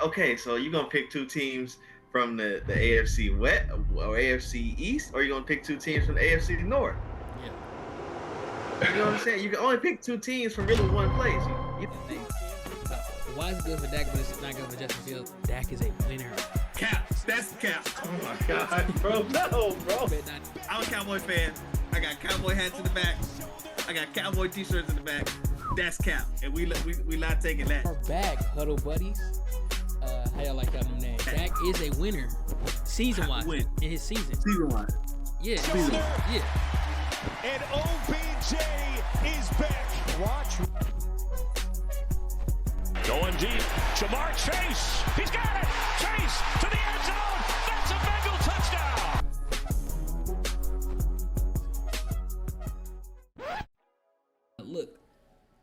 Okay, so you gonna pick two teams from the AFC West or AFC East, or you gonna pick two teams from the AFC North? Yeah. You know what I'm saying? You can only pick two teams from really one place. Why is it good for Dak, but it's not good for Justin Fields? Dak is a winner. Cap. That's the cap. Oh my God, bro! No, bro. I'm a Cowboy fan. I got Cowboy hats in the back. I got Cowboy t-shirts in the back. That's cap, and we not taking that. We're back, Huddle Buddies. How y'all like that new name? Dak is a winner, season-wise, in his season. Season-wise. Yeah. Season. Yeah. And OBJ is back. Watch. Going deep. Jamar Chase. He's got it. Chase to the end zone. That's a Bengal touchdown. Look,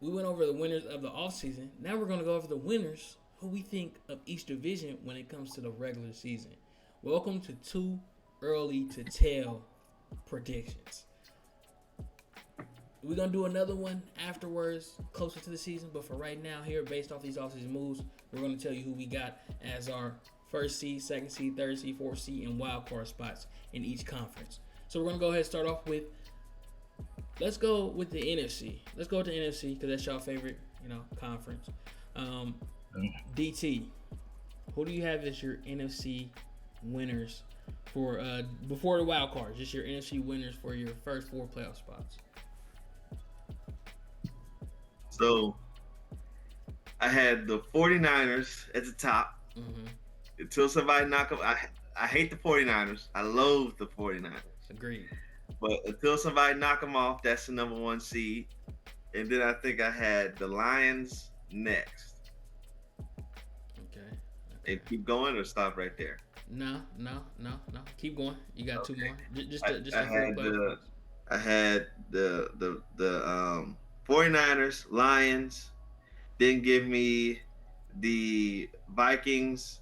we went over the winners of the offseason. Now we're going to go over the winners who we think of each division when it comes to the regular season. Welcome to Too Early to Tell predictions. We're going to do another one afterwards, closer to the season. But for right now here, based off these offseason moves, we're going to tell you who we got as our first seed, second seed, third seed, fourth seed, and wild card spots in each conference. So we're going to go ahead and start off with, let's go with the NFC. Let's go with the NFC because that's y'all favorite, conference. DT, who do you have as your NFC winners for before the wild cards? Just your NFC winners for your first 4 playoff spots. So I had the 49ers at the top. Mm-hmm. Until somebody knock them. I hate the 49ers. I loathe the 49ers. Agreed. But until somebody knock them off, that's the number 1 seed. And then I think I had the Lions next. Okay. And keep going or stop right there? No. Keep going. You got 2 more. I had the 49ers, Lions, then give me the Vikings,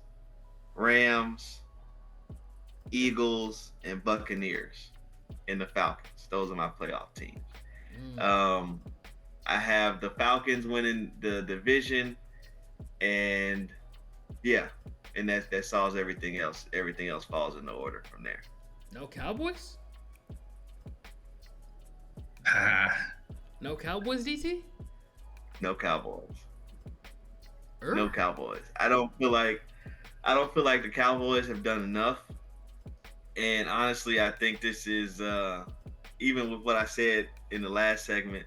Rams, Eagles, and Buccaneers, and the Falcons. Those are my playoff teams. I have the Falcons winning the division, and that solves everything else. Everything else falls in the order from there. No Cowboys? No Cowboys, DT? No Cowboys. No Cowboys. I don't feel like the Cowboys have done enough. And honestly, I think this is even with what I said in the last segment.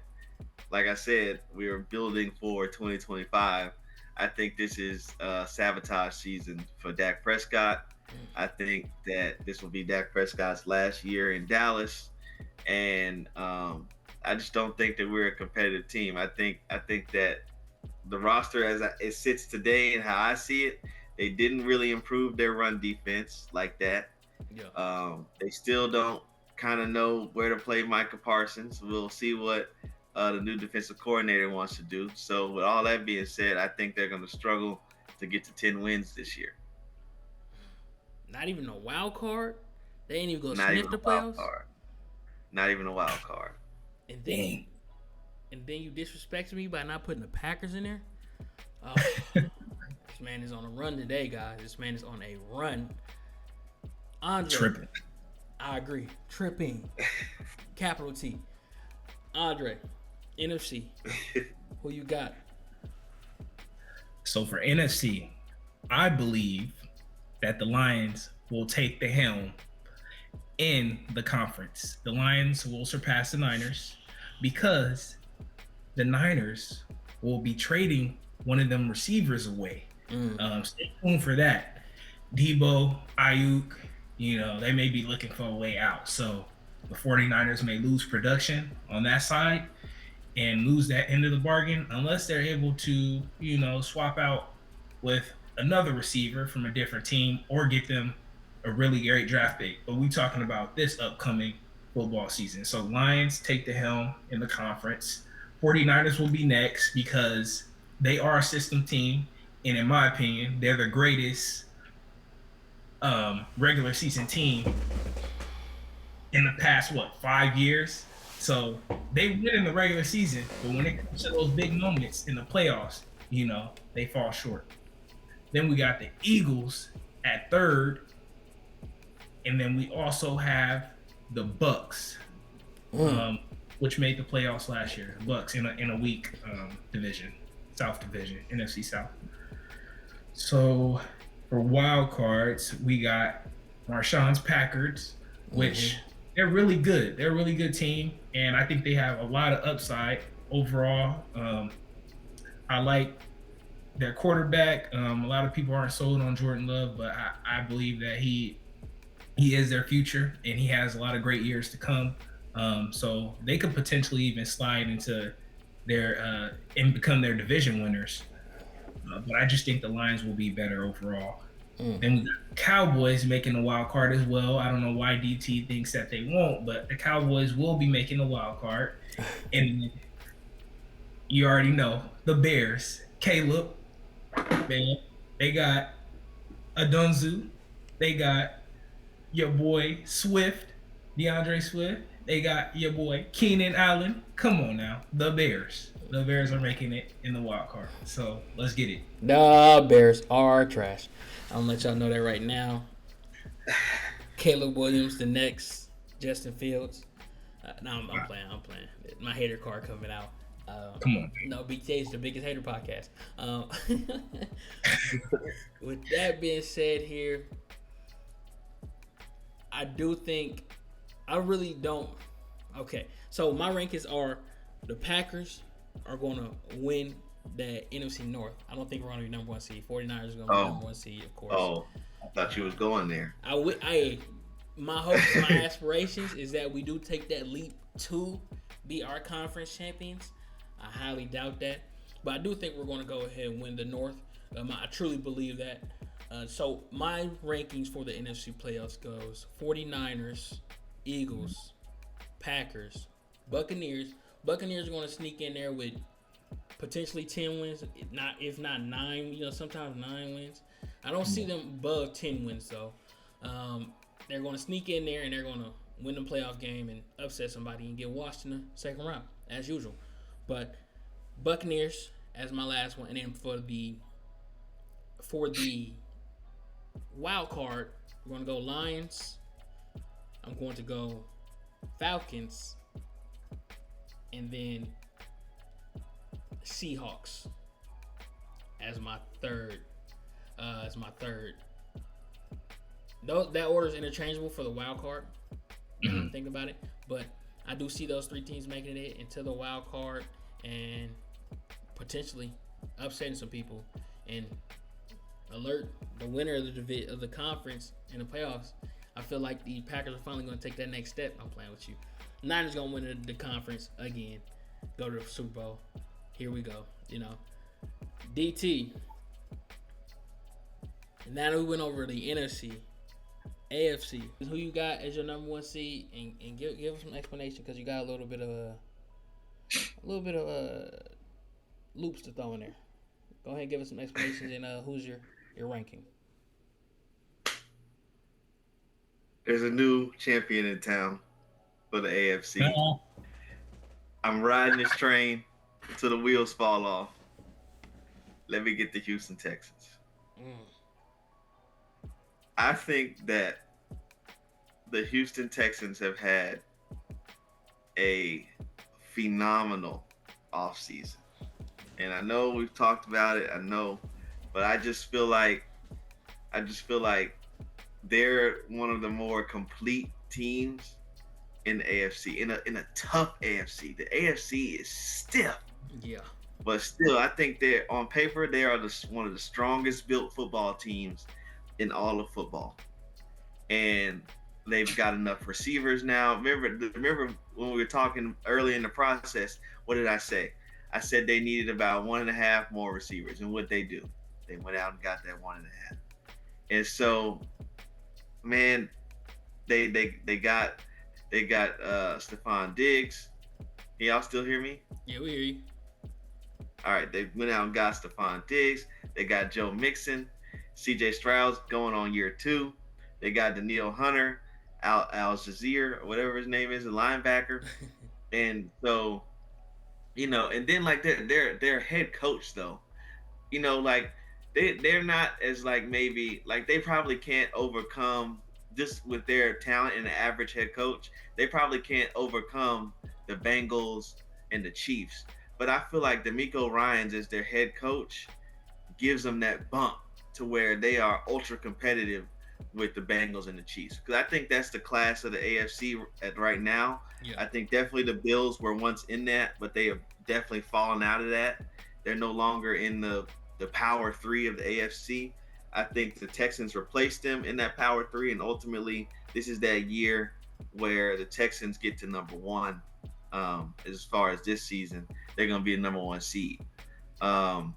Like I said, we are building for 2025. I think this is sabotage season for Dak Prescott. I think that this will be Dak Prescott's last year in Dallas, and I just don't think that we're a competitive team. I think that the roster as it sits today and how I see it, they didn't really improve their run defense like that. Yeah. They still don't kind of know where to play Micah Parsons. We'll see what the new defensive coordinator wants to do. So with all that being said, I think they're going to struggle to get to 10 wins this year. Not even a wild card? They ain't even going to sniff the playoffs? Not even a wild card. And then you disrespected me by not putting the Packers in there? Oh, this man is on a run today, guys. This man is on a run. Andre. Tripping. I agree. Tripping. Capital T. Andre, NFC. Who you got? So for NFC, I believe that the Lions will take the helm in the conference. The Lions will surpass the Niners because the Niners will be trading one of them receivers away. Stay tuned for that. Debo, Ayuk, they may be looking for a way out. So the 49ers may lose production on that side and lose that end of the bargain unless they're able to, swap out with another receiver from a different team or get them a really great draft pick. But we talking about this upcoming football season. So Lions take the helm in the conference. 49ers will be next because they are a system team. And in my opinion, they're the greatest regular season team in the past, 5 years? So they win in the regular season, but when it comes to those big moments in the playoffs, they fall short. Then we got the Eagles at 3rd. And then we also have the Bucks, which made the playoffs last year. Bucks in a weak division, South Division, NFC South. So for wild cards, we got Marshawn's Packers, which they're really good. They're a really good team, and I think they have a lot of upside overall. I like their quarterback. A lot of people aren't sold on Jordan Love, but I believe that he is their future, and he has a lot of great years to come. So they could potentially even slide into their and become their division winners. But I just think the Lions will be better overall. Then we got Cowboys making a wild card as well. I don't know why DT thinks that they won't, but the Cowboys will be making a wild card. And you already know the Bears. Caleb, man, they got Adunzu. They got your boy Swift, DeAndre Swift. They got your boy Keenan Allen. Come on now, the Bears. The Bears are making it in the wild card. So let's get it. The Bears are trash. I'm gonna let y'all know that right now. Caleb Williams, the next Justin Fields. No, I'm playing. My hater card coming out. Come on. No, BTH is the biggest hater podcast. With that being said here, I do think I really don't. Okay, so my rankings are the Packers are going to win the NFC North. I don't think we're going to be number 1 seed. 49ers are going to be number 1 seed, of course. Oh, I thought you was going there. My hopes, my aspirations is that we do take that leap to be our conference champions. I highly doubt that, but I do think we're going to go ahead and win the North. I truly believe that. So my rankings for the NFC playoffs goes 49ers, Eagles, Packers, Buccaneers. Buccaneers are going to sneak in there with potentially 10 wins, if not 9. Sometimes 9 wins. I don't see them above 10 wins though. They're going to sneak in there and they're going to win the playoff game and upset somebody and get washed in the second round as usual. But Buccaneers as my last one, and then for the wild card, we're going to go Lions. I'm going to go Falcons, and then Seahawks as my third. That order is interchangeable for the wild card. Think about it, but I do see those 3 teams making it into the wild card and potentially upsetting some people and alert the winner of the conference in the playoffs. I feel like the Packers are finally going to take that next step. I'm playing with you. Niners going to win the conference again. Go to the Super Bowl. Here we go. DT. Now that we went over the NFC, AFC, who you got as your number 1 seed, and give us some explanation because you got a little bit of loops to throw in there. Go ahead and give us some explanations and who's your ranking. There's a new champion in town for the AFC. I'm riding this train until the wheels fall off. Let me get the Houston Texans. I think that the Houston Texans have had a phenomenal offseason. And I know we've talked about it, but I just feel like they're one of the more complete teams in the AFC, in a tough AFC. The AFC is stiff. Yeah. But still, I think on paper they are one of the strongest built football teams in all of football. And they've got enough receivers now. Remember when we were talking early in the process, what did I say? I said they needed about 1.5 more receivers. And what they do? They went out and got that 1.5. And so, man, they got Stephon Diggs. Y'all still hear me? Yeah, we hear you. All right, they went out and got Stephon Diggs. They got Joe Mixon, C.J. Stroud's going on year 2. They got Daniil Hunter, Al Shazier, or whatever his name is, a linebacker. And so, and then like their head coach though, like they're not as like maybe like they probably can't overcome just with their talent and the average head coach. They probably can't overcome the Bengals and the Chiefs. But I feel like D'Amico Ryans as their head coach gives them that bump to where they are ultra competitive with the Bengals and the Chiefs. Because I think that's the class of the AFC at right now. Yeah. I think definitely the Bills were once in that, but they have definitely fallen out of that. They're no longer in the power three of the AFC. I think the Texans replaced them in that power three, and ultimately this is that year where the Texans get to number one. As far as this season, they're going to be a number one seed. And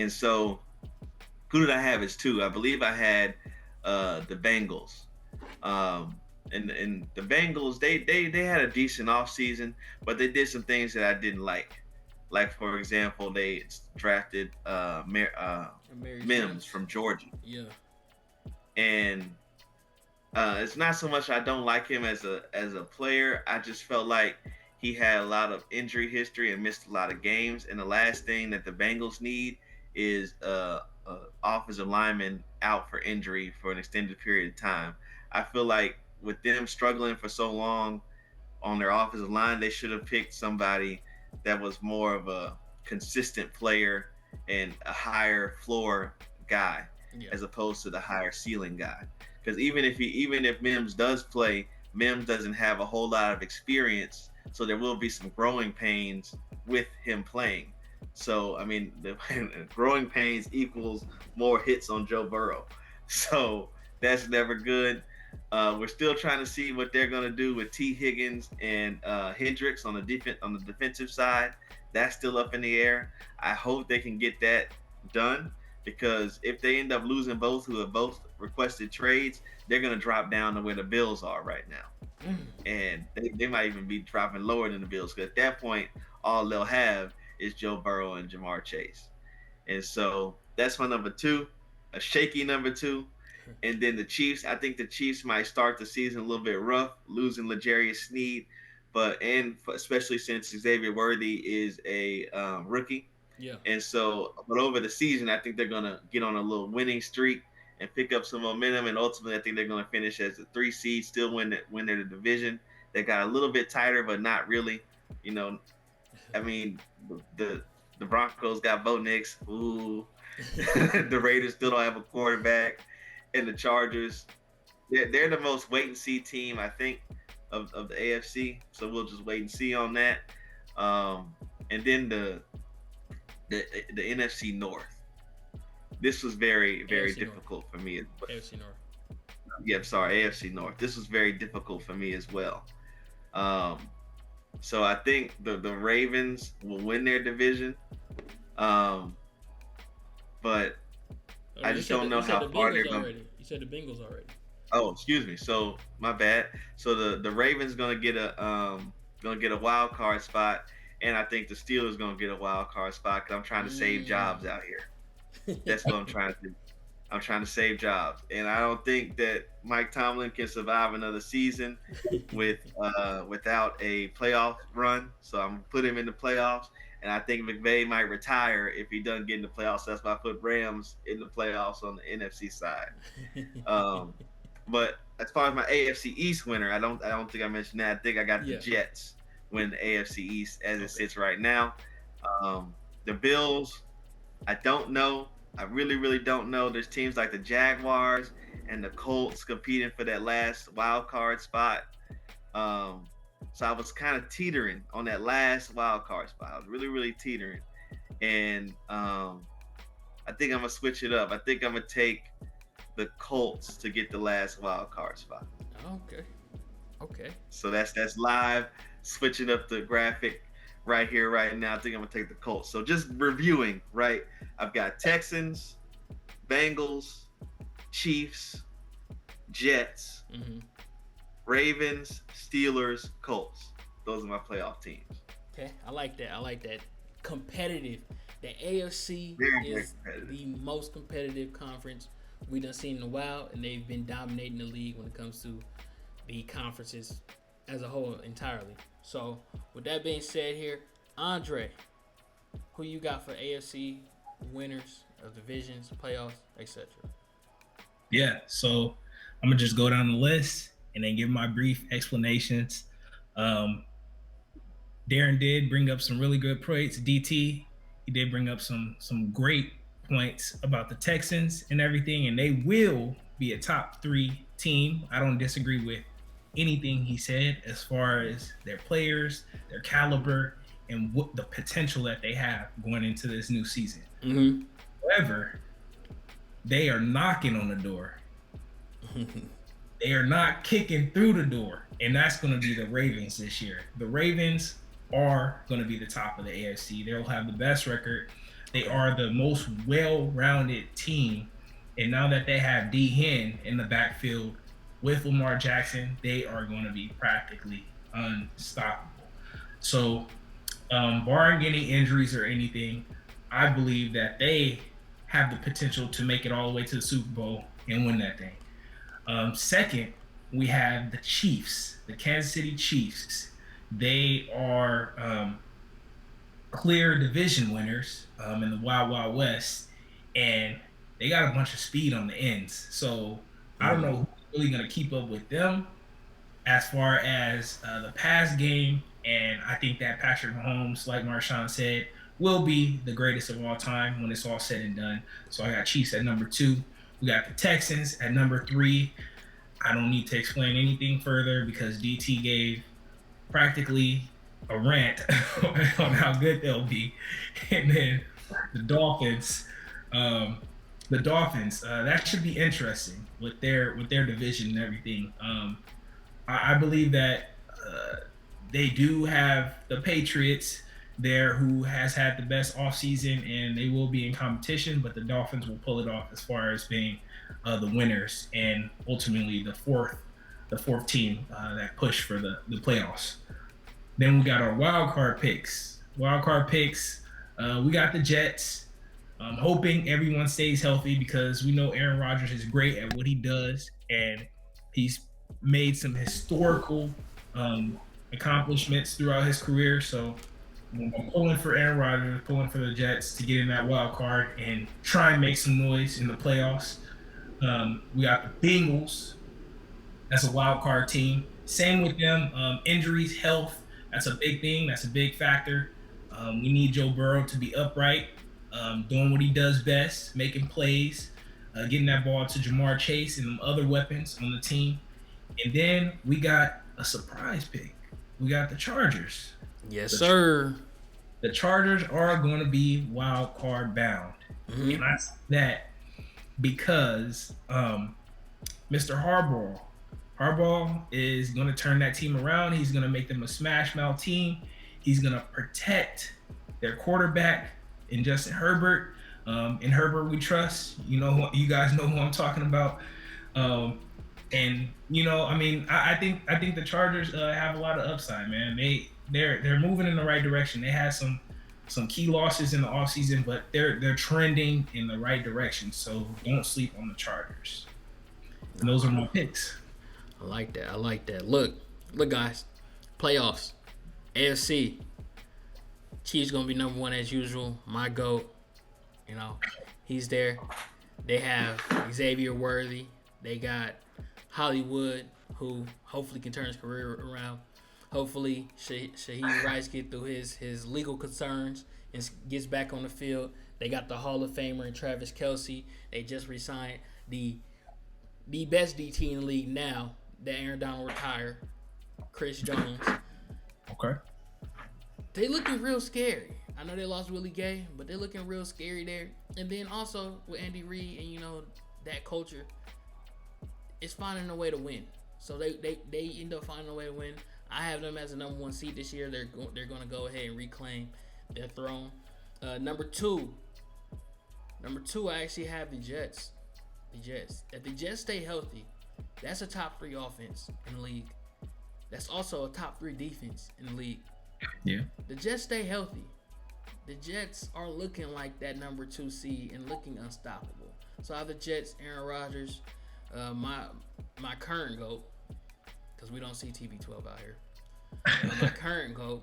so who did I have as two? I believe I had the Bengals. And the Bengals, they had a decent offseason, but they did some things that I didn't like. Like, for example, they drafted Mims from Georgia. Yeah. And it's not so much I don't like him as a player. I just felt like he had a lot of injury history and missed a lot of games. And the last thing that the Bengals need is offensive lineman out for injury for an extended period of time. I feel like with them struggling for so long on their offensive line, they should have picked somebody that was more of a consistent player and a higher floor guy, as opposed to the higher ceiling guy. Because even if Mims does play, Mims doesn't have a whole lot of experience, so there will be some growing pains with him playing. So I mean, the growing pains equals more hits on Joe Burrow, so that's never good. We're still trying to see what they're going to do with T. Higgins and Hendricks on the defensive side. That's still up in the air. I hope they can get that done, because if they end up losing both, who have both requested trades, they're going to drop down to where the Bills are right now. And they might even be dropping lower than the Bills, because at that point, all they'll have is Joe Burrow and Jamar Chase. And so that's my number two, a shaky number two. And then the Chiefs, I think the Chiefs might start the season a little bit rough, losing L'Jarius Sneed, and especially since Xavier Worthy is a rookie. Yeah. And so, but over the season, I think they're going to get on a little winning streak and pick up some momentum. And ultimately, I think they're going to finish as a 3 seed, still win their division. They got a little bit tighter, but not really. You know, I mean, the Broncos got Bo Nix. Ooh. The Raiders still don't have a quarterback. And the Chargers, they're the most wait and see team, I think, of the AFC. So we'll just wait and see on that. And then the NFC North. This was very, very difficult for me. AFC North. Yeah, sorry, AFC North. This was very difficult for me as well. So I think the Ravens will win their division. But I just don't know how far they're going. You said the Bengals already. Oh, excuse me. So my bad. So the Ravens gonna get a wild card spot, and I think the Steelers gonna get a wild card spot, because I'm trying to save jobs out here. That's what I'm trying to do. I'm trying to save jobs, and I don't think that Mike Tomlin can survive another season without a playoff run. So I'm gonna put him in the playoffs. And I think McVay might retire if he doesn't get in the playoffs. That's why I put Rams in the playoffs on the NFC side. But as far as my AFC East winner, I don't think I mentioned that. I think I got the Jets win the AFC East as it sits right now. The Bills, I don't know. I really, really don't know. There's teams like the Jaguars and the Colts competing for that last wild card spot. So I was kind of teetering on that last wild card spot. I was really, really teetering. And I think I'm going to switch it up. I think I'm going to take the Colts to get the last wild card spot. Okay. So that's live, switching up the graphic right here, right now. I think I'm going to take the Colts. So just reviewing, right? I've got Texans, Bengals, Chiefs, Jets, Ravens, Steelers, Colts. Those are my playoff teams. Okay, I like that. Competitive. The AFC is the most competitive conference we done seen in a while, and they've been dominating the league when it comes to the conferences as a whole entirely. So, with that being said here, Andre, who you got for AFC winners of divisions, playoffs, etc. Yeah, so I'm gonna just go down the list and then give my brief explanations. Um, Darren did bring up some really good points. DT, he did bring up some great points about the Texans and everything, and they will be a top 3 team. I don't disagree with anything he said as far as their players, their caliber, and what the potential that they have going into this new season. Mm-hmm. However, they are knocking on the door. They are not kicking through the door, and that's going to be the Ravens this year. The Ravens are going to be the top of the AFC. They'll have the best record. They are the most well-rounded team, and now that they have D. Hen in the backfield with Lamar Jackson, they are going to be practically unstoppable. So, barring any injuries or anything, I believe that they have the potential to make it all the way to the Super Bowl and win that thing. Second, we have the Chiefs, the Kansas City Chiefs. They are clear division winners in the Wild Wild West, and they got a bunch of speed on the ends. So I don't know who's really going to keep up with them as far as the pass game. And I think that Patrick Mahomes, like Marshawn said, will be the greatest of all time when it's all said and done. So I got Chiefs at number 2. We got the Texans at number 3. I don't need to explain anything further because DT gave practically a rant on how good they'll be. And then the Dolphins, that should be interesting with their division and everything. I believe that they do have the Patriots there who has had the best offseason, and they will be in competition, but the Dolphins will pull it off as far as being the winners and ultimately the fourth team that push for the playoffs. Then we got our wild card picks. We got the Jets. I'm hoping everyone stays healthy because we know Aaron Rodgers is great at what he does, and he's made some historical accomplishments throughout his career. So I'm pulling for Aaron Rodgers, pulling for the Jets to get in that wild card and try and make some noise in the playoffs. We got the Bengals. That's a wild card team. Same with them. Injuries, health, that's a big thing. That's a big factor. We need Joe Burrow to be upright, doing what he does best, making plays, getting that ball to Jamar Chase and them other weapons on the team. And then we got a surprise pick. We got the Chargers. Yes, sir. The Chargers are going to be wild card bound. Mm-hmm. And I say that because Mr. Harbaugh is going to turn that team around. He's going to make them a smash mouth team. He's going to protect their quarterback in Justin Herbert. In Herbert we trust. You guys know who I'm talking about. And I think the Chargers have a lot of upside, man. They're moving in the right direction. They had some key losses in the offseason, but they're trending in the right direction. So don't sleep on the Chargers. And those are my picks. I like that. Look, guys. Playoffs. AFC. Chiefs gonna be number 1 as usual. My GOAT. He's there. They have Xavier Worthy. They got Hollywood, who hopefully can turn his career around. Hopefully, Shaheed Rice get through his legal concerns and gets back on the field. They got the Hall of Famer and Travis Kelce. They just re-signed the best DT in the league now that Aaron Donald retired, Chris Jones. Okay. They looking real scary. I know they lost Willie Gay, but they're looking real scary there. And then also with Andy Reid and that culture, it's finding a way to win. So they end up finding a way to win. I have them as a number 1 seed this year. They're going to go ahead and reclaim their throne. Number two, I actually have the Jets. If the Jets stay healthy, that's a top 3 offense in the league. That's also a top 3 defense in the league. Yeah. The Jets stay healthy. The Jets are looking like that number 2 seed and looking unstoppable. So I have the Jets, Aaron Rodgers, my current GOAT, because we don't see TB12 out here. My current GOAT,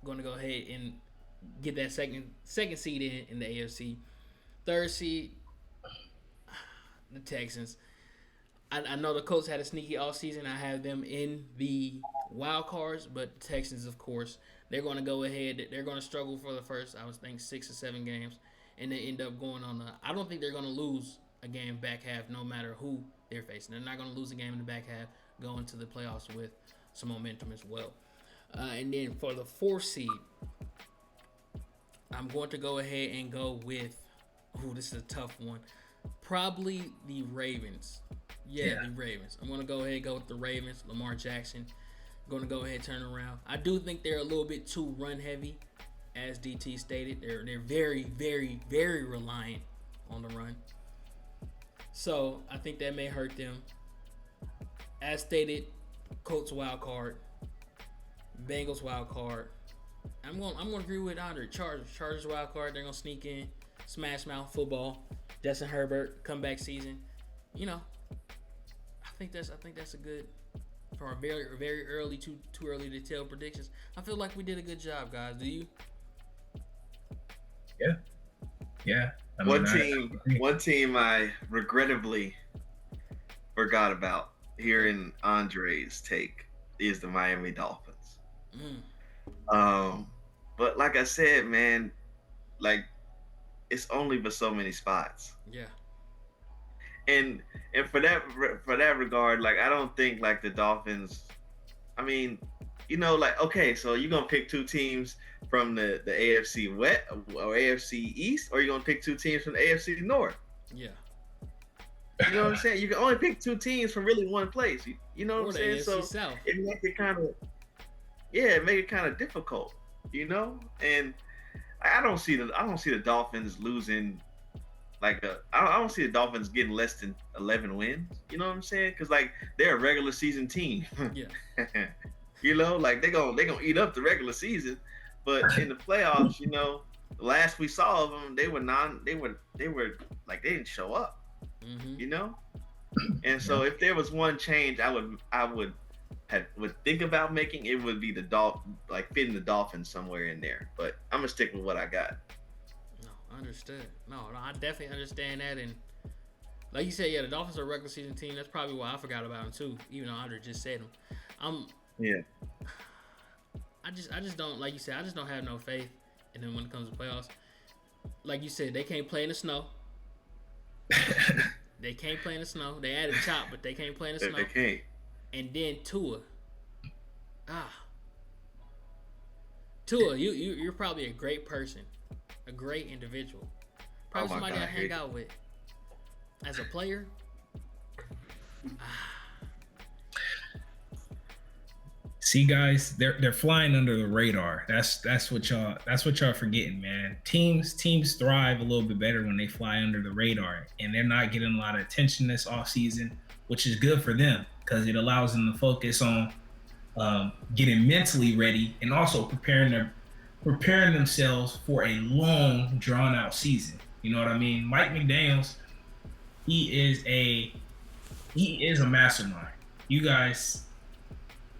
going to go ahead and get that second seed in the AFC. Third seed, the Texans. I know the Colts had a sneaky offseason. I have them in the wild cards, but the Texans, of course, they're going to go ahead. They're going to struggle for the first, I was thinking, 6 or 7 games, and they end up going on I don't think they're going to lose a game back half, no matter who they're facing. They're not going to lose a game in the back half, go into the playoffs with some momentum as well. And then for the 4th seed, I'm going to go ahead and go with, this is a tough one, probably the Ravens. Yeah, the Ravens. I'm going to go ahead and go with the Ravens. Lamar Jackson. Going to go ahead and turn around. I do think they're a little bit too run heavy, as DT stated. They're very, very, very reliant on the run. So I think that may hurt them. As stated, Colts wild card, Bengals wild card. I'm going to agree with Andre. Chargers wild card. They're going to sneak in, smash mouth football. Justin Herbert comeback season. I think that's a good, for our very, very early, too early to tell predictions. I feel like we did a good job, guys. Do you? Yeah. One team I regrettably forgot about here in Andre's take is the Miami Dolphins. But like I said, man, like it's only but so many spots. Yeah. And for that regard, like I don't think like the Dolphins. I mean, like okay, so you're gonna pick 2 teams from the AFC West or AFC East, or you're gonna pick 2 teams from the AFC North. Yeah. You know what I'm saying? You can only pick 2 teams from really one place. You know what I'm saying? AFC So South. it makes it kind of difficult. And I don't see the Dolphins losing. I don't see the Dolphins getting less than 11 wins. You know what I'm saying? Because like they're a regular season team. Yeah. Like they're gonna eat up the regular season, but in the playoffs, the last we saw of them, they were like they didn't show up. And so if there was one change, I would think about making, it would be fitting the Dolphins somewhere in there. But I'm gonna stick with what I got. Understood. No, I definitely understand that, and like you said, the Dolphins are a regular season team. That's probably why I forgot about them too, even though Andre just said them. I just don't, like you said, I just don't have no faith in them when it comes to playoffs. Like you said, they can't play in the snow. They can't play in the snow. They added Chop, but they can't play in the snow. They can't. And then Tua, you're probably a great person. A great individual. Probably somebody I hang out with. As a player. See, guys, they're flying under the radar. That's what y'all forgetting, man. Teams thrive a little bit better when they fly under the radar, and they're not getting a lot of attention this offseason, which is good for them because it allows them to focus on getting mentally ready and also preparing themselves for a long, drawn-out season. You know what I mean? Mike McDaniels, he is a mastermind. You guys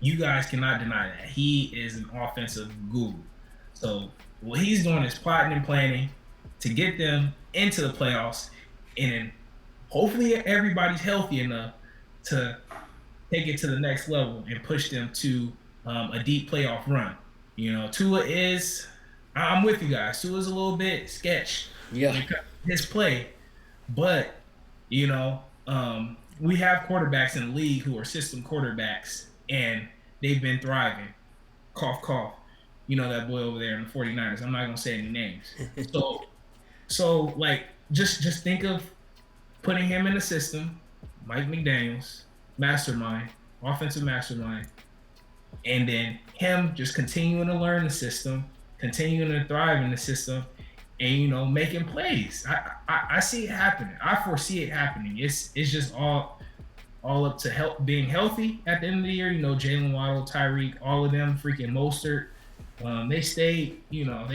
cannot deny that. He is an offensive guru. So what he's doing is plotting and planning to get them into the playoffs, and then hopefully everybody's healthy enough to take it to the next level and push them to a deep playoff run. Tua is, I'm with you guys. Tua's a little bit sketch. Yeah. His play. But, we have quarterbacks in the league who are system quarterbacks, and they've been thriving. Cough, cough. That boy over there in the 49ers. I'm not going to say any names. So just think of putting him in the system, Mike McDaniels, mastermind, offensive mastermind, and then him just continuing to learn the system, continuing to thrive in the system, and making plays. I see it happening. I foresee it happening. It's just all up to being healthy at the end of the year. Jalen Waddle, Tyreek, all of them, freaking Mostert, they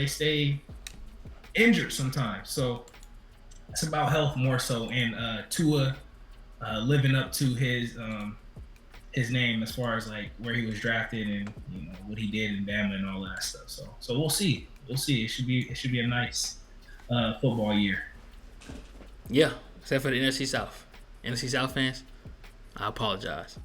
stay injured sometimes. So it's about health more so, and Tua living up to his name as far as like where he was drafted and what he did in Bama and all that stuff. So we'll see. we'll see. It should be a nice football year. Yeah, except for the NFC South. NFC South fans, I apologize.